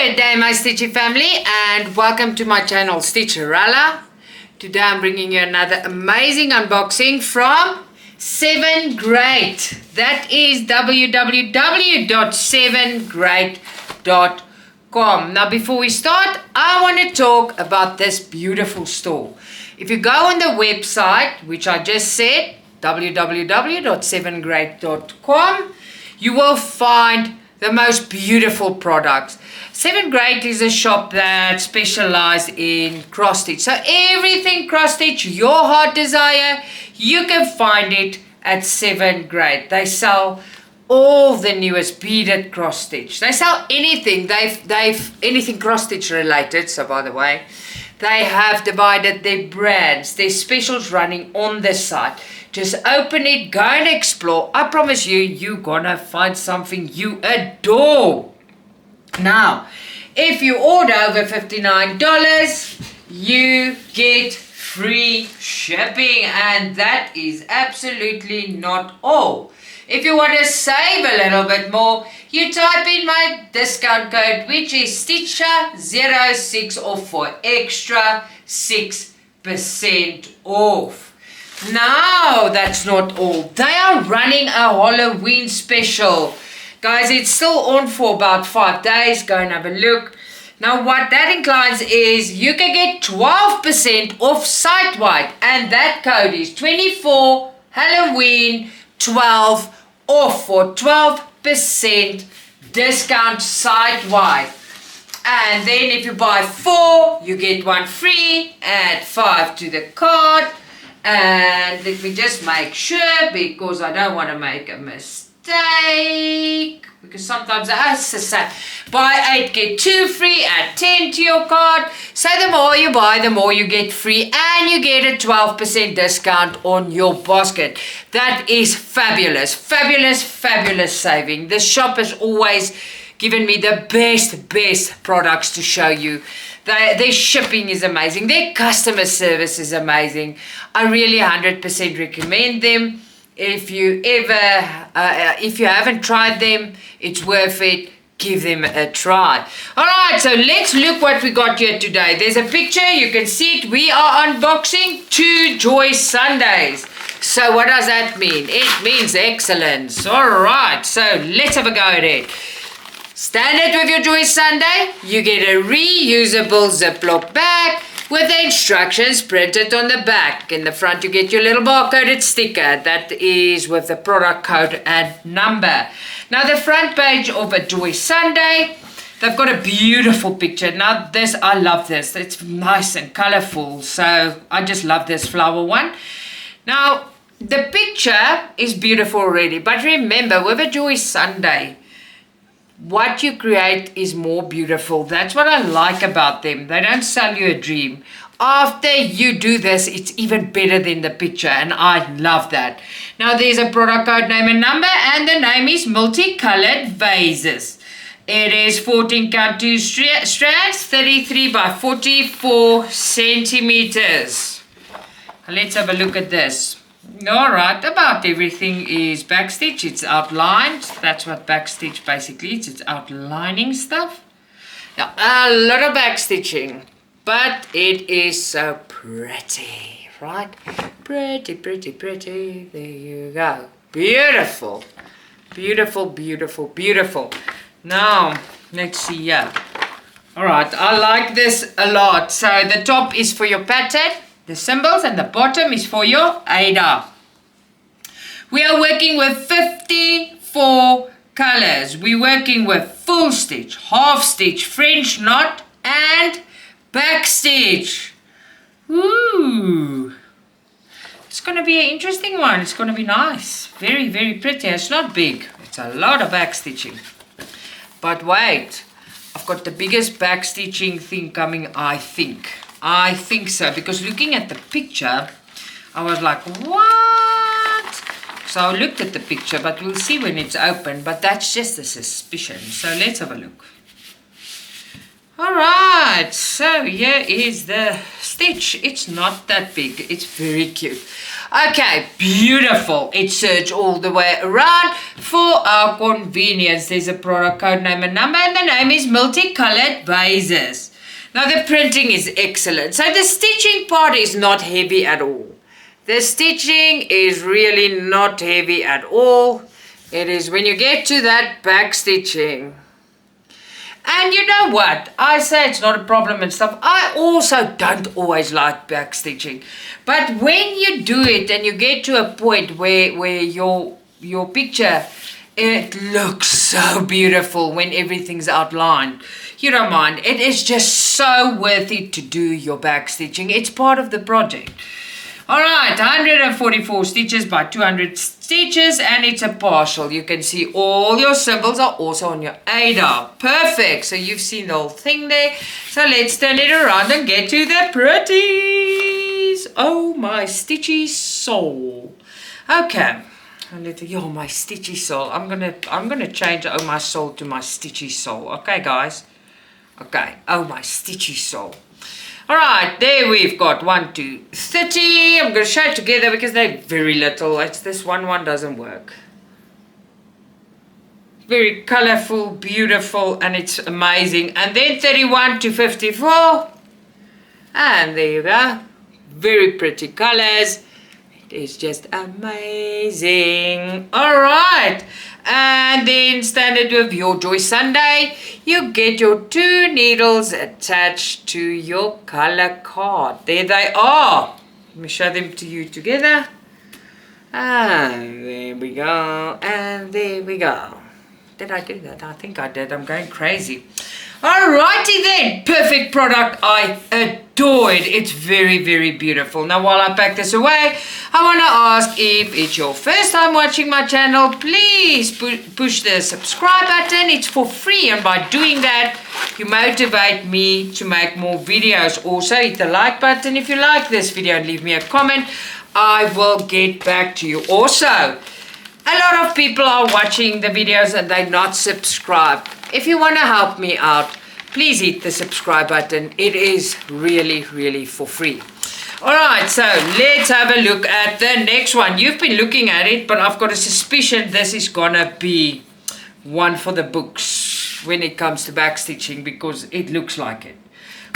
Good day, my Stitchy family, and welcome to my channel Stitcha-Rella. Today I'm bringing you another amazing unboxing from Sevengreat. That is www.sevengreat.com. Now before we start, I want to talk about this beautiful store. If you go on the website, which I just said, www.sevengreat.com, you will find the most beautiful products. Sevengreat is a shop that specializes in cross stitch. So everything cross stitch, your heart desire, you can find it at Sevengreat. They sell all the newest beaded cross stitch. They sell anything. They've anything cross stitch related. So by the way, they have divided their brands, their specials running on the site. Just open it, go and explore. I promise you, you're gonna find something you adore. Now, if you order over $59, you get free shipping, and that is absolutely not all. If you want to save a little bit more, you type in my discount code, which is Stitcha06, or for extra 6% off. Now, that's not all. They are running a Halloween special. Guys, it's still on for about 5 days. Go and have a look. Now, what that includes is you can get 12% off site-wide. And that code is 24 Halloween 12 off for 12% discount site-wide. And then if you buy 4, you get 1 free. Add 5 to the cart. And let me just make sure, because I don't want to make a mistake. Because sometimes I say, buy 8, get 2 free, add 10 to your cart. So the more you buy, the more you get free. And you get a 12% discount on your basket. That is fabulous. Fabulous, fabulous saving. The shop has always given me the best products to show you. Their shipping is amazing. Their customer service is amazing. I really 100% recommend them. If you haven't tried them, it's worth it. Give them a try. Alright, so let's look what we got here today. There's a picture, you can see it. We are unboxing 2 Joy Sundays. So what does that mean? It means excellence. Alright, so let's have a go at it. Standard with your Joy Sunday, you get a reusable Ziploc bag with the instructions printed on the back. In the front you get your little barcoded sticker that is with the product code and number. Now the front page of a Joy Sunday, they've got a beautiful picture. Now this, I love this. It's nice and colorful, so I just love this flower one. Now the picture is beautiful already, but remember with a Joy Sunday, what you create is more beautiful. That's what I like about them. They don't sell you a dream. After you do this, it's even better than the picture, and I love that. Now there's a product code, name and number, and the name is Multicolored Vases. It is 14 count 2 strands, 33 by 44 centimeters. Let's have a look at this. Alright, about everything is backstitch. It's outlined. That's what backstitch basically is. It's outlining stuff. Now, a lot of backstitching, but it is so pretty, right? Pretty, pretty, pretty. There you go. Beautiful. Beautiful, beautiful, beautiful. Now, let's see here. Alright, I like this a lot. So the top is for your pattern, the symbols, and the bottom is for your Ada. We are working with 54 colors. We're working with full stitch, half stitch, French knot, and back stitch. Ooh. It's going to be an interesting one. It's going to be nice. Very, very pretty. It's not big. It's a lot of back stitching. But wait, I've got the biggest back stitching thing coming, I think. I think so, because looking at the picture, I was like, what? So I looked at the picture, but we'll see when it's open. But that's just a suspicion. So let's have a look. Alright, so here is the stitch. It's not that big. It's very cute. Okay, beautiful. It's serged all the way around for our convenience. There's a product code, name and number, and the name is Multicolored Vases. Now the printing is excellent. So the stitching part is not heavy at all. The stitching is really not heavy at all. It is when you get to that back stitching. And you know what? I say it's not a problem and stuff. I also don't always like back stitching. But when you do it and you get to a point where your picture, it looks so beautiful when everything's outlined. You don't mind. It is just so worth it to do your back stitching. It's part of the project. Alright, 144 stitches by 200 stitches, and it's a partial. You can see all your symbols are also on your Ada. Perfect. So you've seen the whole thing there. So let's turn it around and get to the pretties. Oh, my stitchy soul. Okay. Oh, my stitchy soul. I'm gonna change oh my soul to my stitchy soul. Okay, guys. Okay. Oh, my stitchy soul. Alright, there we've got 1, 2, 30. I'm going to show it together because they're very little. It's this one doesn't work. Very colourful, beautiful, and it's amazing. And then 31 to 54. And there you go. Very pretty colours. It is just amazing. Alright. And then standard with your Joy Sunday, you get your 2 needles attached to your color card. There they are. Let me show them to you together. And there we go. And there we go. Did I do that? I think I did. I'm going crazy. Alrighty then. Perfect product. I adore it. It's very, very beautiful. Now while I pack this away, I want to ask if it's your first time watching my channel, please push the subscribe button. It's for free, and by doing that, you motivate me to make more videos. Also, hit the like button if you like this video and leave me a comment. I will get back to you. Also, a lot of people are watching the videos and they're not subscribed. If you want to help me out, please hit the subscribe button. It is really, really for free. Alright, so let's have a look at the next one. You've been looking at it, but I've got a suspicion this is gonna be one for the books when it comes to backstitching, because it looks like it.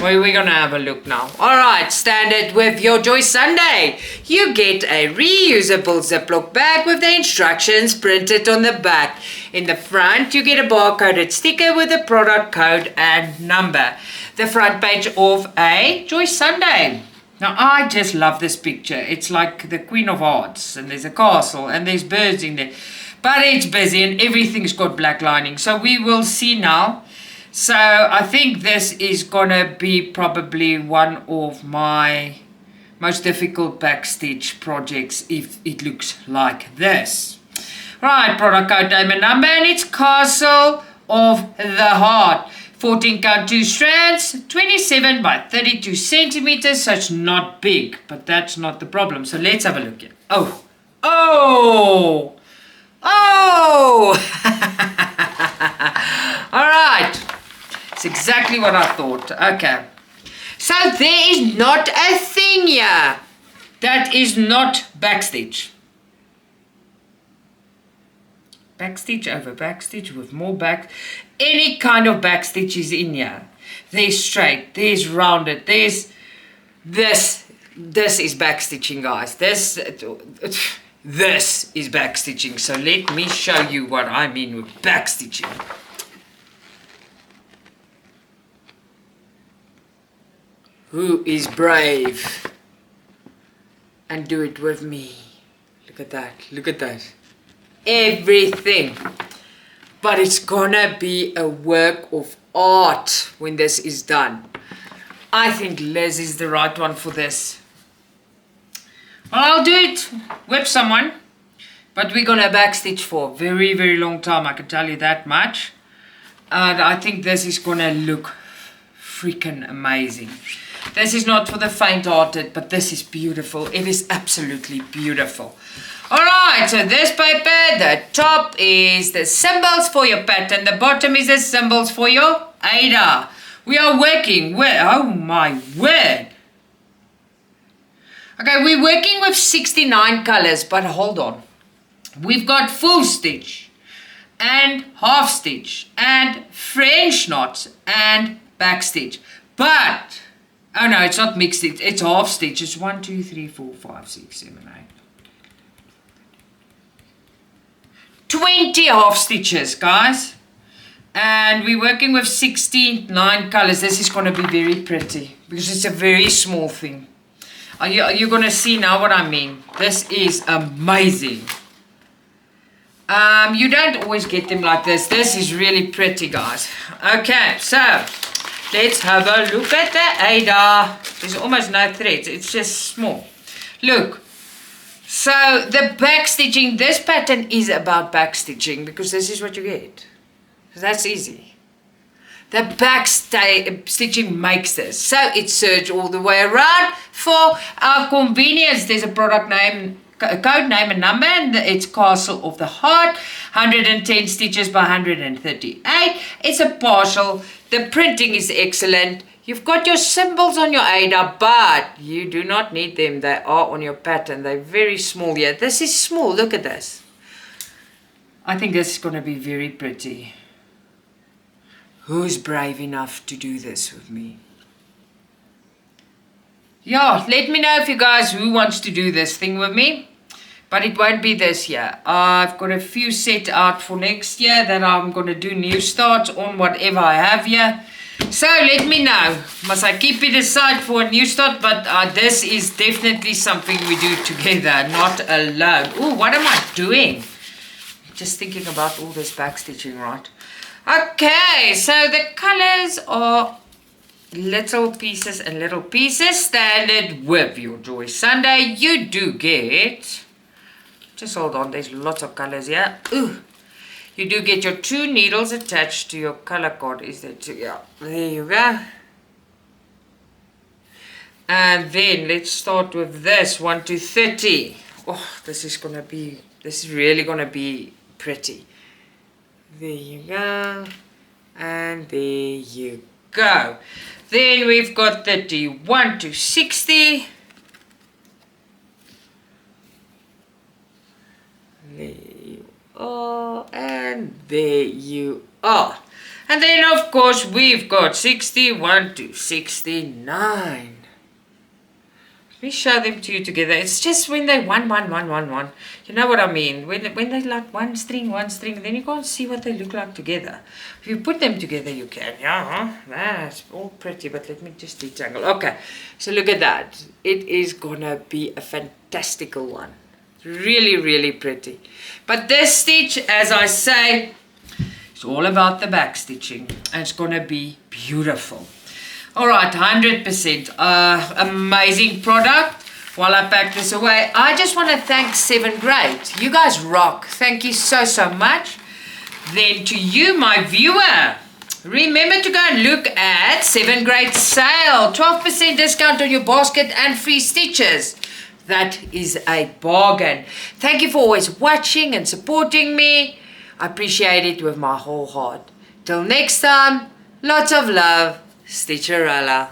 Well, we're gonna have a look now. Alright, standard with your Joy Sunday. You get a reusable Ziploc bag with the instructions printed on the back. In the front, you get a barcoded sticker with the product code and number. The front page of a Joy Sunday. Now, I just love this picture. It's like the Queen of Hearts, and there's a castle, and there's birds in there. But it's busy, and everything's got black lining. So we will see now. So I think this is gonna be probably one of my most difficult backstitch projects if it looks like this. Right, product code, name and number, and it's Castle of the Heart. 14 count 2 strands, 27 by 32 centimeters, so it's not big, but that's not the problem. So let's have a look here. Oh, oh, oh! All right. It's exactly what I thought. Okay. So there is not a thing here that is not backstitch. Backstitch over backstitch with more back. Any kind of backstitch is in here. There's straight, there's rounded, there's this. This is backstitching, guys. This is backstitching. So let me show you what I mean with backstitching. Who is brave and do it with me? Look at that, look at that. Everything. But it's gonna be a work of art when this is done. I think Liz is the right one for this. Well, I'll do it with someone, but we're gonna backstitch for a very, very long time, I can tell you that much. And I think this is gonna look freaking amazing. This is not for the faint-hearted, but this is beautiful. It is absolutely beautiful. Alright, so this paper, the top is the symbols for your pattern, the bottom is the symbols for your Ada. We are working with, oh my word, Okay, we're working with 69 colors, but hold on. We've got full stitch and half stitch and French knots and back stitch. But, oh no, it's not mixed stitch, it's half stitch. It's 1, 2, 3, 4, 5, 6, 7, 8. 20 half stitches, guys. And we're working with 69 colors. This is going to be very pretty because it's a very small thing. Are you going to see now what I mean? This is amazing. You don't always get them like this. This is really pretty, guys. Okay, so let's have a look at the Ada. There's almost no threads. It's just small. Look. So the back stitching, this pattern is about back stitching because this is what you get. So that's easy. The back stitching makes this. So it's serged all the way around for our convenience. There's a product name, a code name and number, and it's Castle of the Heart. 110 stitches by 138. It's a partial. The printing is excellent. You've got your symbols on your Ada, but you do not need them. They are on your pattern. They're very small here. This is small. Look at this. I think this is going to be very pretty. Who's brave enough to do this with me? Yeah, let me know if you guys who wants to do this thing with me. But it won't be this year. I've got a few set out for next year that I'm going to do new starts on whatever I have here. So let me know. Must I keep it aside for a new start? But this is definitely something we do together, not alone. Oh, what am I doing? Just thinking about all this back stitching, right? Okay, so the colors are little pieces and little pieces. Standard with your Joy Sunday. You do get, just hold on, there's lots of colors here. Ooh. You do get your 2 needles attached to your color card. Is that two? Yeah, there you go. And then let's start with this 1 to 30. Oh, this is really gonna be pretty. There you go. And there you go. Then we've got 31 to 60. There you are. And there you are. And then of course we've got 61 to 69. Let me show them to you together. It's just when they one. You know what I mean? When they like one string, then you can't see what they look like together. If you put them together, you can. Yeah, that's all pretty. But let me just detangle. Okay, so look at that. It is gonna be a fantastical one. Really, really pretty. But this stitch, as I say, it's all about the back stitching, and it's gonna be beautiful. Alright, 100%. Amazing product. While I pack this away, I just want to thank Sevengreat. You guys rock. Thank you so much. Then to you, my viewer, remember to go and look at Sevengreat sale. 12% discount on your basket and free stitches. That is a bargain. Thank you for always watching and supporting me. I appreciate it with my whole heart. Till next time, lots of love. Stitcha-Rella.